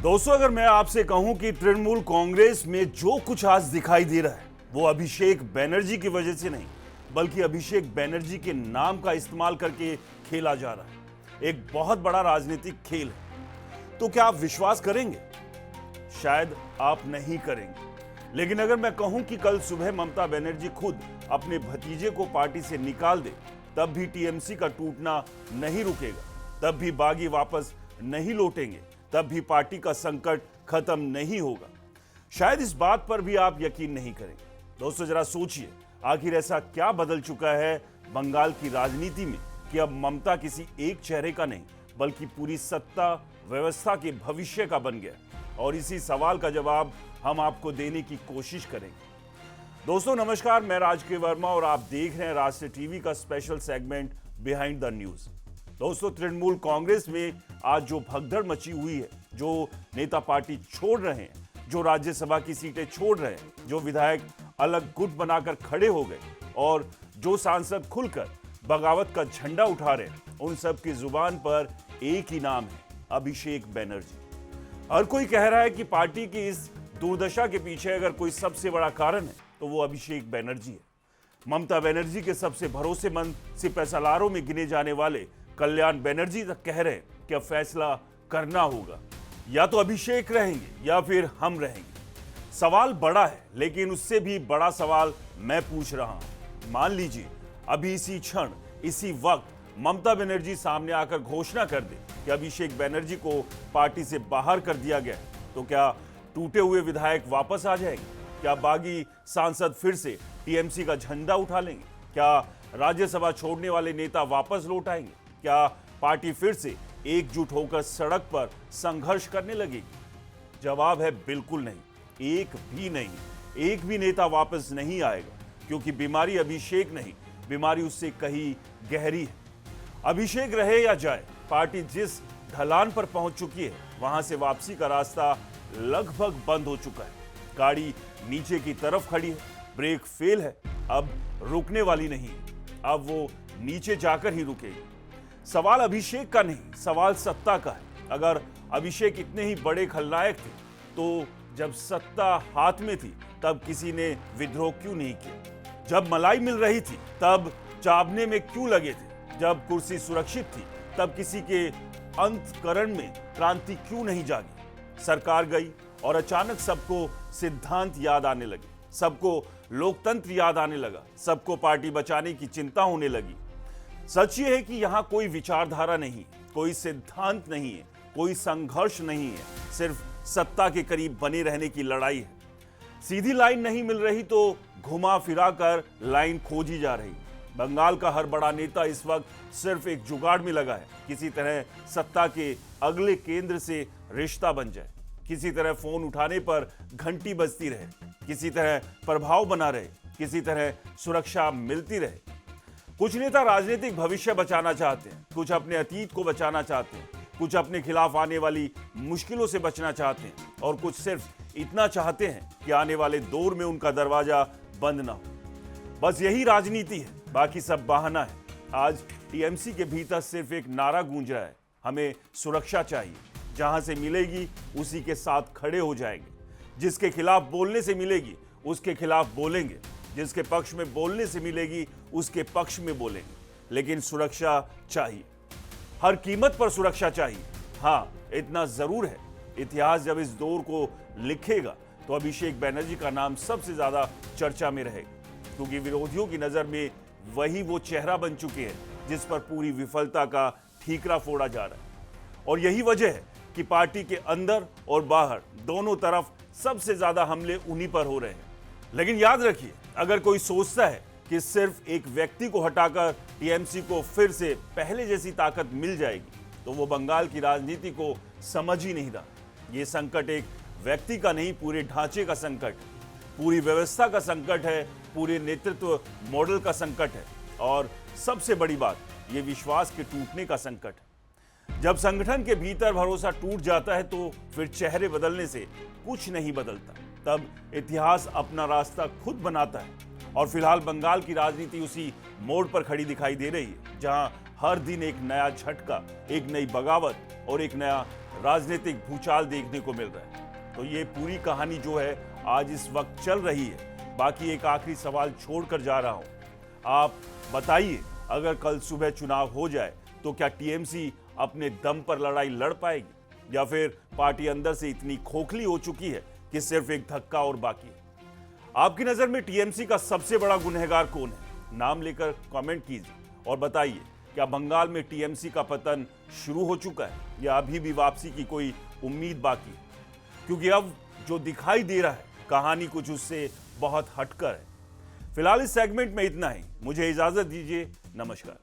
दोस्तों, अगर मैं आपसे कहूं कि तृणमूल कांग्रेस में जो कुछ आज दिखाई दे रहा है वो अभिषेक बनर्जी की वजह से नहीं, बल्कि अभिषेक बनर्जी के नाम का इस्तेमाल करके खेला जा रहा है। एक बहुत बड़ा राजनीतिक खेल है। तो क्या आप विश्वास करेंगे? शायद आप नहीं करेंगे। लेकिन अगर मैं कहूं कि कल सुबह ममता बनर्जी खुद अपने भतीजे को पार्टी से निकाल दे, तब भी टीएमसी का टूटना नहीं रुकेगा, तब भी बागी वापस नहीं लौटेंगे, तब भी पार्टी का संकट खत्म नहीं होगा। शायद इस बात पर भी आप यकीन नहीं करेंगे। दोस्तों, जरा सोचिए, आखिर ऐसा क्या बदल चुका है बंगाल की राजनीति में कि अब ममता किसी एक चेहरे का नहीं, बल्कि पूरी सत्ता व्यवस्था के भविष्य का बन गया। और इसी सवाल का जवाब हम आपको देने की कोशिश करेंगे। दोस्तों नमस्कार, मैं राजकीय वर्मा और आप देख रहे हैं राष्ट्रीय टीवी का special segment behind the news. दोस्तों, तृणमूल कांग्रेस में आज जो भगदड़ मची हुई है, जो नेता पार्टी छोड़ रहे हैं, जो राज्यसभा की सीटें छोड़ रहे हैं, जो विधायक अलग गुट बनाकर खड़े हो गए और जो सांसद खुलकर बगावत का झंडा उठा रहे हैं, उन सब की जुबान पर एक ही नाम है, अभिषेक बनर्जी। हर कोई कह रहा है कि पार्टी की इस दुर्दशा के पीछे अगर कोई सबसे बड़ा कारण है तो वो अभिषेक बनर्जी है। ममता बनर्जी के सबसे भरोसेमंद सिपहसालारों में गिने जाने वाले कल्याण बनर्जी तक कह रहे हैं कि अब फैसला करना होगा, या तो अभिषेक रहेंगे या फिर हम रहेंगे। सवाल बड़ा है, लेकिन उससे भी बड़ा सवाल मैं पूछ रहा हूं। मान लीजिए अभी इसी क्षण, इसी वक्त ममता बनर्जी सामने आकर घोषणा कर दे कि अभिषेक बनर्जी को पार्टी से बाहर कर दिया गया, तो क्या टूटे हुए विधायक वापस आ जाएंगे? क्या बागी सांसद फिर से टीएमसी का झंडा उठा लेंगे? क्या राज्यसभा छोड़ने वाले नेता वापस लौट आएंगे? क्या पार्टी फिर से एकजुट होकर सड़क पर संघर्ष करने लगेगी? जवाब है बिल्कुल नहीं, एक भी नहीं। एक भी नेता वापस नहीं आएगा, क्योंकि बीमारी अभिषेक नहीं, बीमारी उससे कहीं गहरी है। अभिषेक रहे या जाए, पार्टी जिस ढलान पर पहुंच चुकी है, वहां से वापसी का रास्ता लगभग बंद हो चुका है। गाड़ी नीचे की तरफ खड़ी है, ब्रेक फेल है, अब रुकने वाली नहीं है, अब वो नीचे जाकर ही रुकेगी। सवाल अभिषेक का नहीं, सवाल सत्ता का है। अगर अभिषेक इतने ही बड़े खलनायक थे, तो जब सत्ता हाथ में थी तब किसी ने विद्रोह क्यों नहीं किया? जब मलाई मिल रही थी तब चावने में क्यों लगे थे? जब कुर्सी सुरक्षित थी तब किसी के अंतकरण में क्रांति क्यों नहीं जागी? सरकार गई और अचानक सबको सिद्धांत याद आने लगे, सबको लोकतंत्र याद आने लगा, सबको पार्टी बचाने की चिंता होने लगी। सच ये है कि यहां कोई विचारधारा नहीं, कोई सिद्धांत नहीं है, कोई संघर्ष नहीं है, सिर्फ सत्ता के करीब बने रहने की लड़ाई है। सीधी लाइन नहीं मिल रही तो घुमा फिरा कर लाइन खोजी जा रही। बंगाल का हर बड़ा नेता इस वक्त सिर्फ एक जुगाड़ में लगा है, किसी तरह सत्ता के अगले केंद्र से रिश्ता बन जाए, किसी तरह फोन उठाने पर घंटी बजती रहे, किसी तरह प्रभाव बना रहे, किसी तरह सुरक्षा मिलती रहे। कुछ नेता राजनीतिक भविष्य बचाना चाहते हैं, कुछ अपने अतीत को बचाना चाहते हैं, कुछ अपने खिलाफ आने वाली मुश्किलों से बचना चाहते हैं, और कुछ सिर्फ इतना चाहते हैं कि आने वाले दौर में उनका दरवाजा बंद ना हो। बस यही राजनीति है, बाकी सब बहाना है। आज टीएमसी के भीतर सिर्फ एक नारा गूंज रहा है, हमें सुरक्षा चाहिए। जहां से मिलेगी उसी के साथ खड़े हो जाएंगे। जिसके खिलाफ बोलने से मिलेगी उसके खिलाफ बोलेंगे, जिसके पक्ष में बोलने से मिलेगी उसके पक्ष में बोलेंगे। लेकिन सुरक्षा चाहिए, हर कीमत पर सुरक्षा चाहिए। हाँ, इतना जरूर है, इतिहास जब इस दौर को लिखेगा तो अभिषेक बनर्जी का नाम सबसे ज्यादा चर्चा में रहेगा, क्योंकि विरोधियों की नजर में वही वो चेहरा बन चुके हैं जिस पर पूरी विफलता का ठीकरा फोड़ा जा रहा है। और यही वजह है कि पार्टी के अंदर और बाहर दोनों तरफ सबसे ज्यादा हमले उन्हीं पर हो रहे हैं। लेकिन याद रखिए, अगर कोई सोचता है कि सिर्फ एक व्यक्ति को हटाकर टीएमसी को फिर से पहले जैसी ताकत मिल जाएगी, तो वो बंगाल की राजनीति को समझ ही नहीं रहा। ये संकट एक व्यक्ति का नहीं, पूरे ढांचे का संकट, पूरी व्यवस्था का संकट है, पूरे नेतृत्व मॉडल का संकट है, और सबसे बड़ी बात, ये विश्वास के टूटने का संकट है। जब संगठन के भीतर भरोसा टूट जाता है तो फिर चेहरे बदलने से कुछ नहीं बदलता, तब इतिहास अपना रास्ता खुद बनाता है। और फिलहाल बंगाल की राजनीति उसी मोड़ पर खड़ी दिखाई दे रही है, जहां हर दिन एक नया झटका, एक नई बगावत और एक नया राजनीतिक भूचाल देखने को मिल रहा है। तो ये पूरी कहानी जो है आज इस वक्त चल रही है। बाकी एक आखिरी सवाल छोड़कर जा रहा हूं, आप बताइए, अगर कल सुबह चुनाव हो जाए तो क्या टीएमसी अपने दम पर लड़ाई लड़ पाएगी, या फिर पार्टी अंदर से इतनी खोखली हो चुकी है कि सिर्फ एक धक्का और बाकी है? आपकी नजर में टीएमसी का सबसे बड़ा गुनहगार कौन है? नाम लेकर कमेंट कीजिए और बताइए, क्या बंगाल में टीएमसी का पतन शुरू हो चुका है या अभी भी वापसी की कोई उम्मीद बाकी है? क्योंकि अब जो दिखाई दे रहा है कहानी कुछ उससे बहुत हटकर है। फिलहाल इस सेगमेंट में इतना ही। मुझे इजाजत दीजिए। नमस्कार।